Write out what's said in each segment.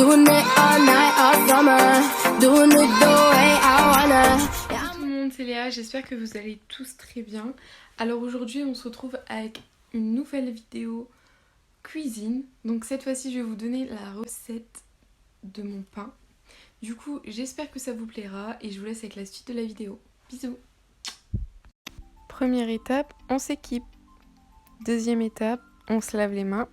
Doing it all night, all summer. Doing it the way I wanna. Bonjour tout le monde, c'est Léa, j'espère que vous allez tous très bien. Alors aujourd'hui on se retrouve avec une nouvelle vidéo cuisine. Donc cette fois-ci je vais vous donner la recette de mon pain. Du coup j'espère que ça vous plaira et je vous laisse avec la suite de la vidéo. Bisous. Première étape, on s'équipe. Deuxième étape, on se lave les mains.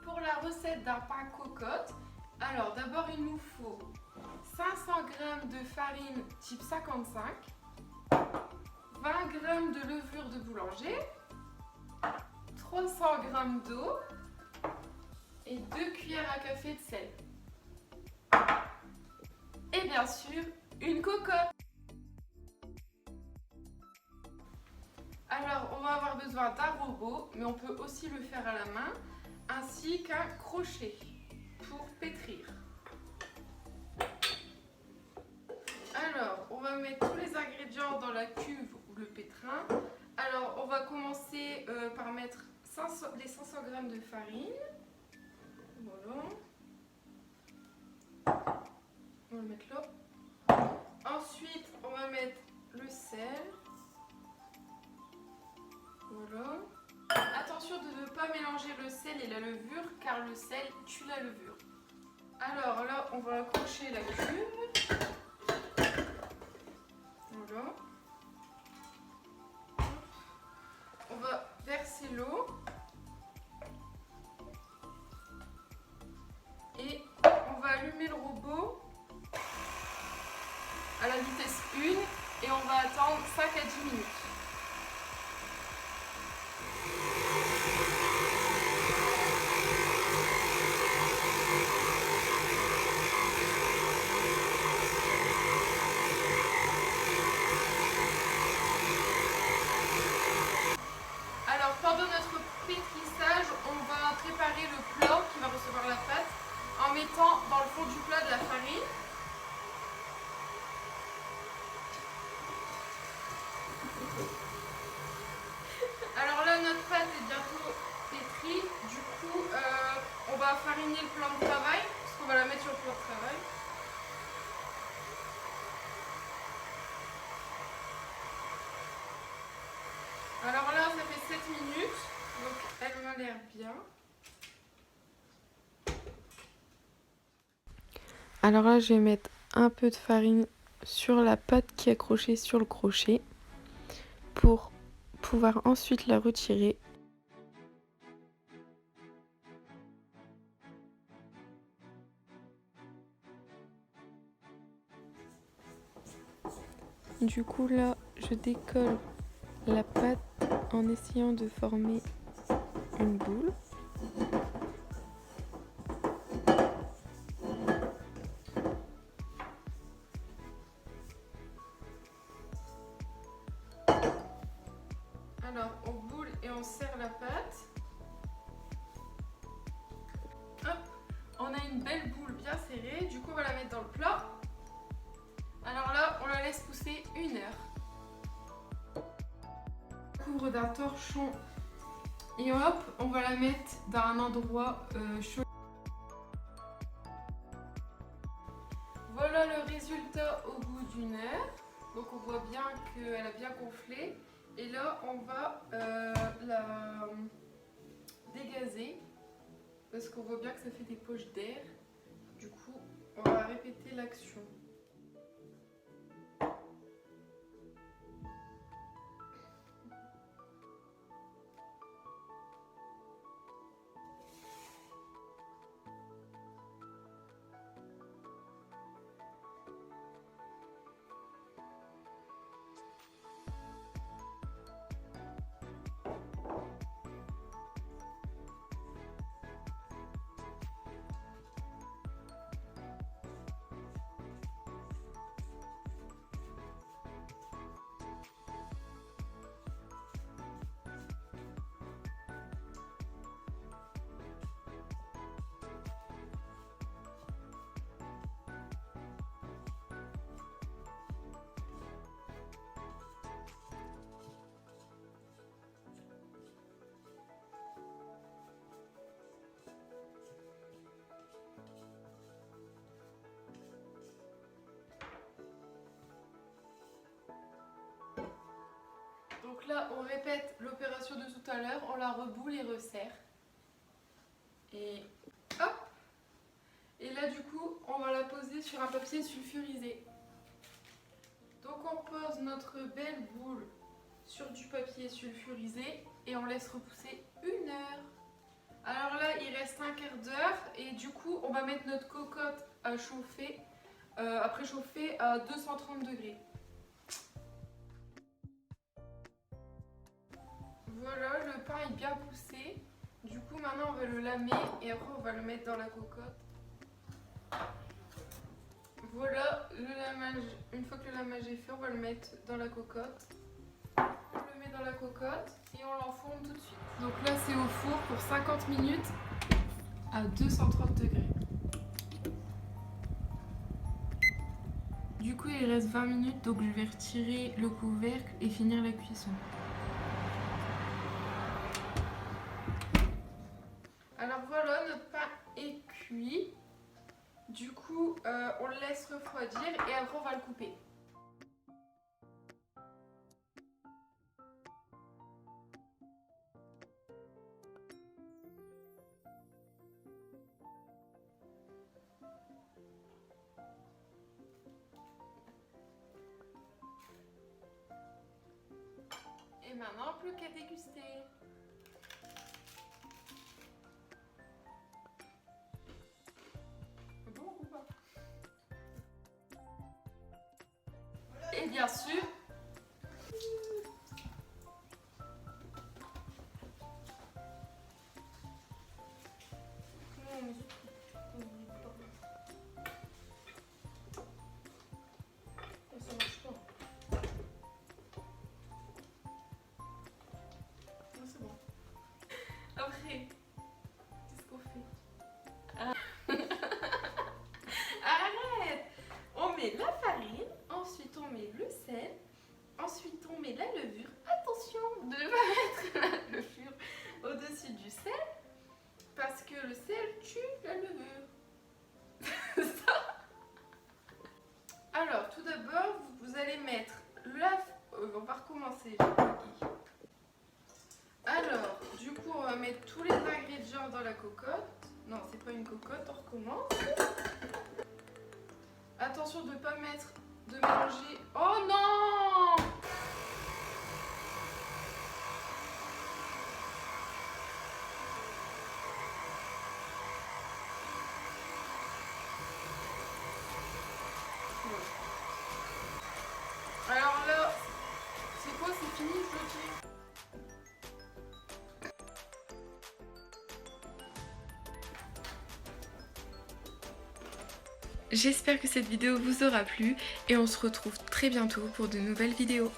Pour la recette d'un pain cocotte, alors d'abord il nous faut 500 g de farine type 55, 20 g de levure de boulanger, 300 g d'eau et 2 cuillères à café de sel. Et bien sûr, une cocotte. Alors on va avoir besoin d'un robot, mais on peut aussi le faire à la main, ainsi qu'un crochet pour pétrir. Alors, on va mettre tous les ingrédients dans la cuve ou le pétrin. Alors, on va commencer par mettre les 500 g de farine. Voilà. On va le mettre là. Ensuite, on va mettre le sel. Voilà. Attention de ne pas mélanger le sel et la levure car le sel tue la levure. Alors là, on va accrocher la cuve. Voilà. On va verser l'eau. Et on va allumer le robot à la vitesse 1 et on va attendre 5 à 10 minutes. Alors pendant notre pétrissage, on va préparer le plat qui va recevoir la pâte en mettant dans le fond du plat de la farine. Alors là, notre pâte est bientôt pétrie. Du coup, on va fariner le plan de travail, parce qu'on va la mettre sur le plan de travail. Alors là, ça fait 7 minutes, donc elle m'a l'air bien. Alors là, je vais mettre un peu de farine sur la pâte qui est accrochée sur le crochet pour pouvoir ensuite la retirer. Du coup là, je décolle la pâte en essayant de former une boule. Alors on boule et on serre la pâte. Hop, on a une belle boule bien serrée, du coup on va la mettre dans le plat. Alors là, on la laisse pousser 1 heure. On couvre d'un torchon et hop, on va la mettre dans un endroit chaud. Voilà le résultat au bout d'1 heure. Donc on voit bien qu'elle a bien gonflé. Et là, on va la dégazer parce qu'on voit bien que ça fait des poches d'air. Du coup, on va répéter l'action. là, on répète l'opération de tout à l'heure, on la reboule et resserre. Et hop! Et là, du coup, on va la poser sur un papier sulfurisé. Donc, on pose notre belle boule sur du papier sulfurisé et on laisse repousser 1 heure. Alors là, il reste un quart d'heure et du coup, on va mettre notre cocotte à chauffer, à préchauffer à 230 degrés. Voilà, le pain est bien poussé. Du coup, maintenant, on va le lamer et après, on va le mettre dans la cocotte. Voilà, le lamage. Une fois que le lamage est fait, on va le mettre dans la cocotte. On le met dans la cocotte et on l'enfourne tout de suite. Donc là, c'est au four pour 50 minutes à 230 degrés. Du coup, il reste 20 minutes, donc je vais retirer le couvercle et finir la cuisson. Alors voilà, notre pain est cuit. Du coup, on le laisse refroidir et après on va le couper. Et maintenant, plus qu'à déguster. Bon ou pas? Et bien sûr, ça marche pas. Non, c'est bon. Après, qu'est-ce qu'on fait? Arrête! On met la farine, ensuite on met le sel, ensuite on met la levure. Attention de ne pas mettre la levure au-dessus du sel parce que le sel tue la levure. Alors, tout d'abord, vous allez mettre la... on va recommencer, j'ai pas dit. Alors, du coup, on va mettre tous les ingrédients dans la cocotte. Non, c'est pas une cocotte, on recommence. Attention de ne pas mettre, de mélanger... Oh non! Alors là, c'est quoi? C'est fini, je le tire. J'espère que cette vidéo vous aura plu et on se retrouve très bientôt pour de nouvelles vidéos.